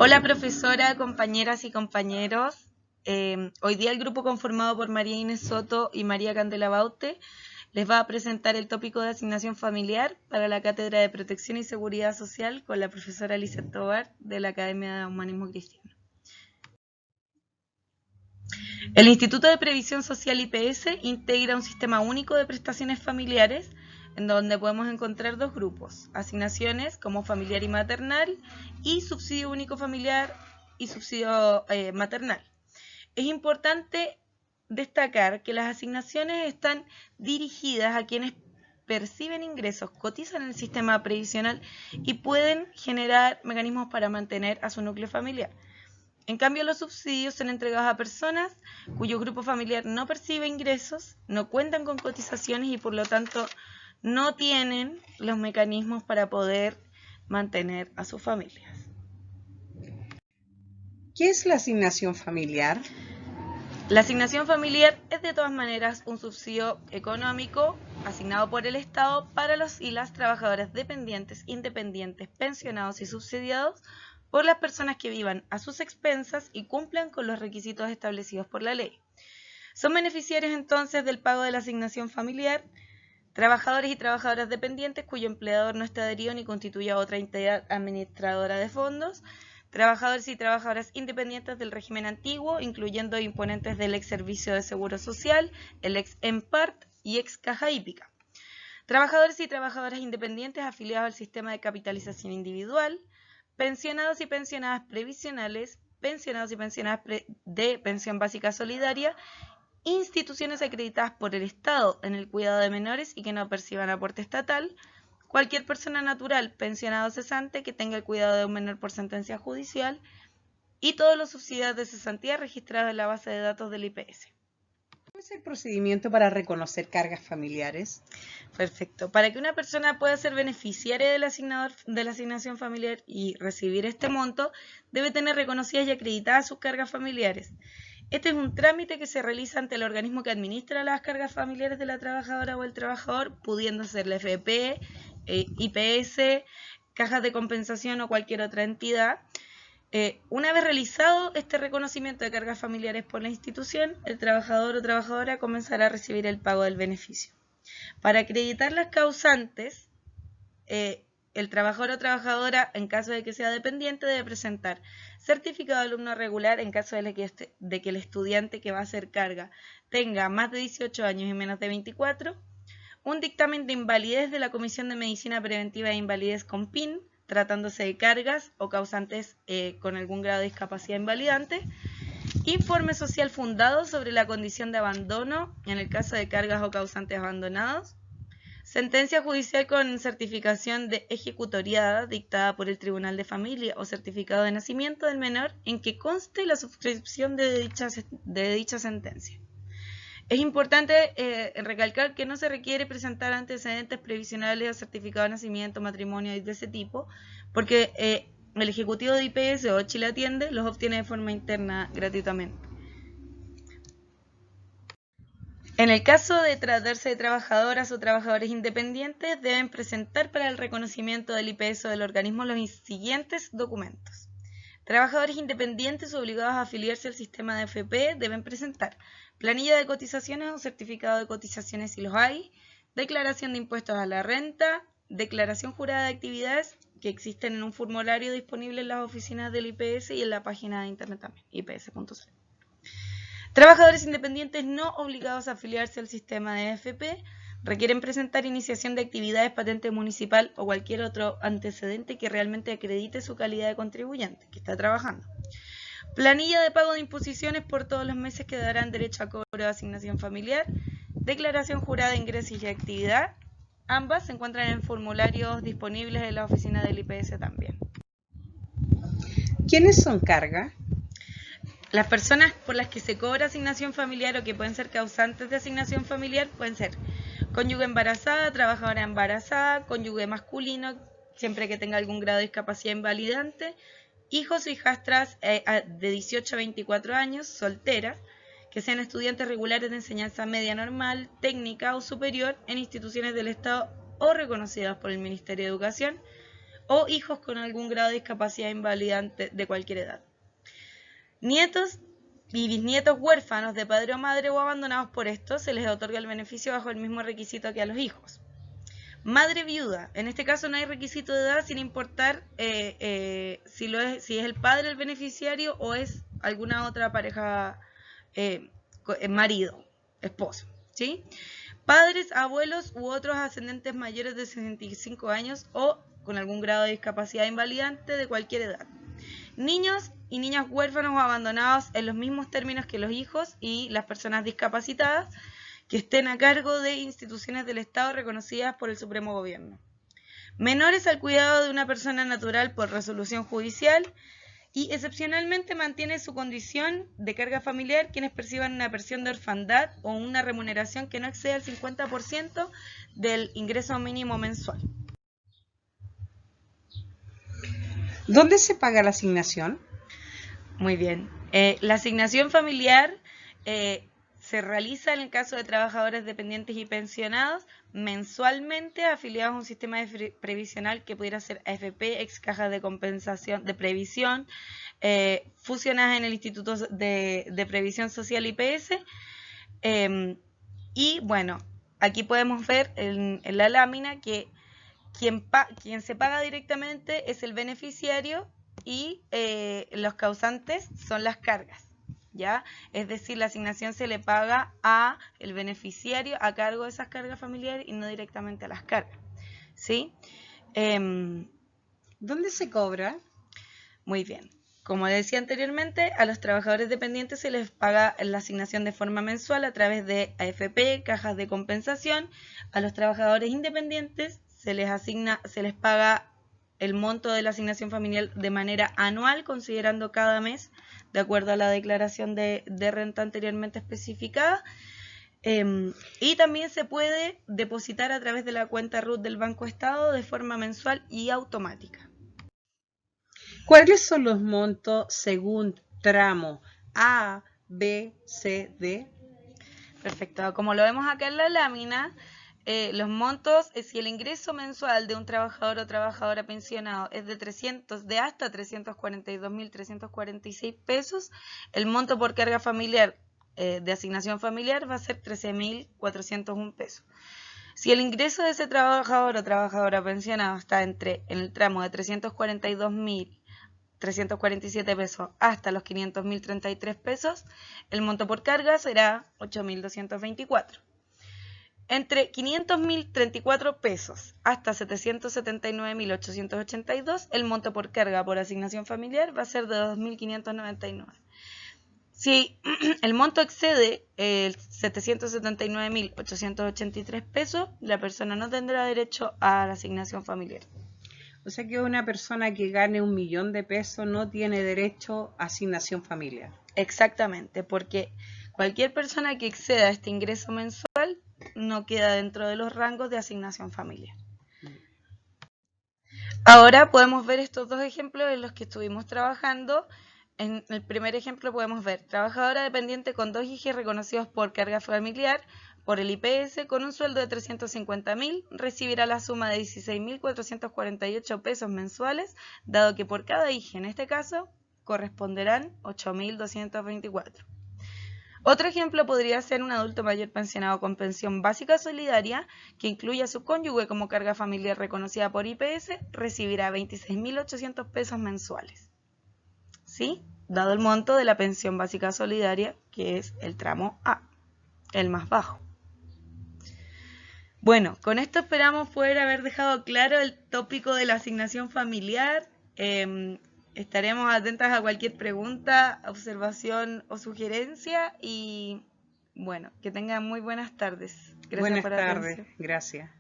Hola profesora, compañeras y compañeros. Hoy día el grupo conformado por María Inés Soto y María Candela Baute les va a presentar el tópico de asignación familiar para la Cátedra de Protección y Seguridad Social con la profesora Lizeth Tovar de la Academia de Humanismo Cristiano. El Instituto de Previsión Social IPS integra un sistema único de prestaciones familiares en donde podemos encontrar dos grupos, asignaciones como familiar y maternal y subsidio único familiar y subsidio maternal. Es importante destacar que las asignaciones están dirigidas a quienes perciben ingresos, cotizan en el sistema previsional y pueden generar mecanismos para mantener a su núcleo familiar. En cambio, los subsidios son entregados a personas cuyo grupo familiar no percibe ingresos, no cuentan con cotizaciones y por lo tanto no tienen los mecanismos para poder mantener a sus familias. ¿Qué es la asignación familiar? La asignación familiar es de todas maneras un subsidio económico asignado por el Estado para los y las trabajadoras dependientes, independientes, pensionados y subsidiados por las personas que vivan a sus expensas y cumplan con los requisitos establecidos por la ley. Son beneficiarios entonces del pago de la asignación familiar trabajadores y trabajadoras dependientes cuyo empleador no está adherido ni constituya otra entidad administradora de fondos, trabajadores y trabajadoras independientes del régimen antiguo, incluyendo imponentes del ex Servicio de Seguro Social, el ex EMPART y ex Caja Hípica. Trabajadores y trabajadoras independientes afiliados al sistema de capitalización individual, pensionados y pensionadas previsionales, pensionados y pensionadas de pensión básica solidaria, instituciones acreditadas por el Estado en el cuidado de menores y que no perciban aporte estatal, cualquier persona natural, pensionado o cesante que tenga el cuidado de un menor por sentencia judicial y todos los subsidiados de cesantía registrados en la base de datos del IPS. ¿Cómo es el procedimiento para reconocer cargas familiares? Perfecto. Para que una persona pueda ser beneficiaria del asignador de la asignación familiar y recibir este monto, debe tener reconocidas y acreditadas sus cargas familiares. Este es un trámite que se realiza ante el organismo que administra las cargas familiares de la trabajadora o el trabajador, pudiendo ser la FP, IPS, cajas de compensación o cualquier otra entidad. Una vez realizado este reconocimiento de cargas familiares por la institución, el trabajador o trabajadora comenzará a recibir el pago del beneficio. Para acreditar las causantes, el trabajador o trabajadora, en caso de que sea dependiente, debe presentar certificado de alumno regular en caso de que el estudiante que va a hacer carga tenga más de 18 años y menos de 24, un dictamen de invalidez de la Comisión de Medicina Preventiva de Invalidez con PIN, tratándose de cargas o causantes con algún grado de discapacidad invalidante, informe social fundado sobre la condición de abandono en el caso de cargas o causantes abandonados, sentencia judicial con certificación de ejecutoriada dictada por el Tribunal de Familia o certificado de nacimiento del menor en que conste la suscripción de dicha sentencia. Es importante recalcar que no se requiere presentar antecedentes previsionales o certificado de nacimiento, matrimonio y de ese tipo, porque el Ejecutivo de IPS o Chile Atiende los obtiene de forma interna gratuitamente. En el caso de tratarse de trabajadoras o trabajadores independientes, deben presentar para el reconocimiento del IPS o del organismo los siguientes documentos. Trabajadores independientes obligados a afiliarse al sistema de AFP deben presentar planilla de cotizaciones o certificado de cotizaciones si los hay, declaración de impuestos a la renta, declaración jurada de actividades que existen en un formulario disponible en las oficinas del IPS y en la página de internet también, ips.cl. Trabajadores independientes no obligados a afiliarse al sistema de AFP requieren presentar iniciación de actividades, patente municipal o cualquier otro antecedente que realmente acredite su calidad de contribuyente que está trabajando. Planilla de pago de imposiciones por todos los meses que darán derecho a cobro de asignación familiar. Declaración jurada de ingresos y actividad. Ambas se encuentran en formularios disponibles en la oficina del IPS también. ¿Quiénes son carga? Las personas por las que se cobra asignación familiar o que pueden ser causantes de asignación familiar pueden ser cónyuge embarazada, trabajadora embarazada, cónyuge masculino, siempre que tenga algún grado de discapacidad invalidante, hijos o hijastras de 18 a 24 años, solteras, que sean estudiantes regulares de enseñanza media normal, técnica o superior en instituciones del Estado o reconocidas por el Ministerio de Educación, o hijos con algún grado de discapacidad invalidante de cualquier edad. Nietos y bisnietos huérfanos de padre o madre o abandonados por estos, se les otorga el beneficio bajo el mismo requisito que a los hijos. Madre viuda, en este caso no hay requisito de edad sin importar si es el padre el beneficiario o es alguna otra pareja, marido, esposo, ¿sí? Padres, abuelos u otros ascendentes mayores de 65 años o con algún grado de discapacidad invalidante de cualquier edad. Niños y niñas huérfanos o abandonados en los mismos términos que los hijos y las personas discapacitadas que estén a cargo de instituciones del Estado reconocidas por el Supremo Gobierno. Menores al cuidado de una persona natural por resolución judicial y excepcionalmente mantiene su condición de carga familiar quienes perciban una pensión de orfandad o una remuneración que no exceda el 50% del ingreso mínimo mensual. ¿Dónde se paga la asignación? Muy bien. La asignación familiar se realiza en el caso de trabajadores dependientes y pensionados mensualmente afiliados a un sistema previsional que pudiera ser AFP, ex cajas de compensación de previsión, fusionadas en el Instituto de Previsión Social IPS. Y bueno, aquí podemos ver en la lámina que quien se paga directamente es el beneficiario y los causantes son las cargas, ¿ya? Es decir, la asignación se le paga a el beneficiario a cargo de esas cargas familiares y no directamente a las cargas, ¿sí? ¿Dónde se cobra? Muy bien. Como decía anteriormente, a los trabajadores dependientes se les paga la asignación de forma mensual a través de AFP, cajas de compensación. A los trabajadores independientes se les paga el monto de la asignación familiar de manera anual, considerando cada mes, de acuerdo a la declaración de renta anteriormente especificada. Y también se puede depositar a través de la cuenta RUT del Banco Estado de forma mensual y automática. ¿Cuáles son los montos según tramo A, B, C, D? Perfecto. Como lo vemos acá en la lámina, los montos, si el ingreso mensual de un trabajador o trabajadora pensionado es de hasta 342.346 pesos, el monto por carga familiar de asignación familiar va a ser 13.401 pesos. Si el ingreso de ese trabajador o trabajadora pensionado está en el tramo de 342.347 pesos hasta los 500.033 pesos, el monto por carga será 8.224. Entre 500.034 pesos hasta 779.882, el monto por carga por asignación familiar va a ser de 2.599. Si el monto excede el 779.883 pesos, la persona no tendrá derecho a la asignación familiar. O sea que una persona que gane 1 millón de pesos no tiene derecho a asignación familiar. Exactamente, porque cualquier persona que exceda este ingreso mensual no queda dentro de los rangos de asignación familiar. Ahora podemos ver estos dos ejemplos en los que estuvimos trabajando. En el primer ejemplo podemos ver trabajadora dependiente con 2 hijos reconocidos por carga familiar por el IPS con un sueldo de 350.000, recibirá la suma de 16.448 pesos mensuales, dado que por cada hijo en este caso corresponderán 8.224. Otro ejemplo podría ser un adulto mayor pensionado con pensión básica solidaria que incluya a su cónyuge como carga familiar reconocida por IPS, recibirá 26.800 pesos mensuales. ¿Sí? Dado el monto de la pensión básica solidaria, que es el tramo A, el más bajo. Bueno, con esto esperamos poder haber dejado claro el tópico de la asignación familiar. Estaremos atentas a cualquier pregunta, observación o sugerencia y bueno, que tengan muy buenas tardes. Gracias por la atención. Buenas tardes, gracias.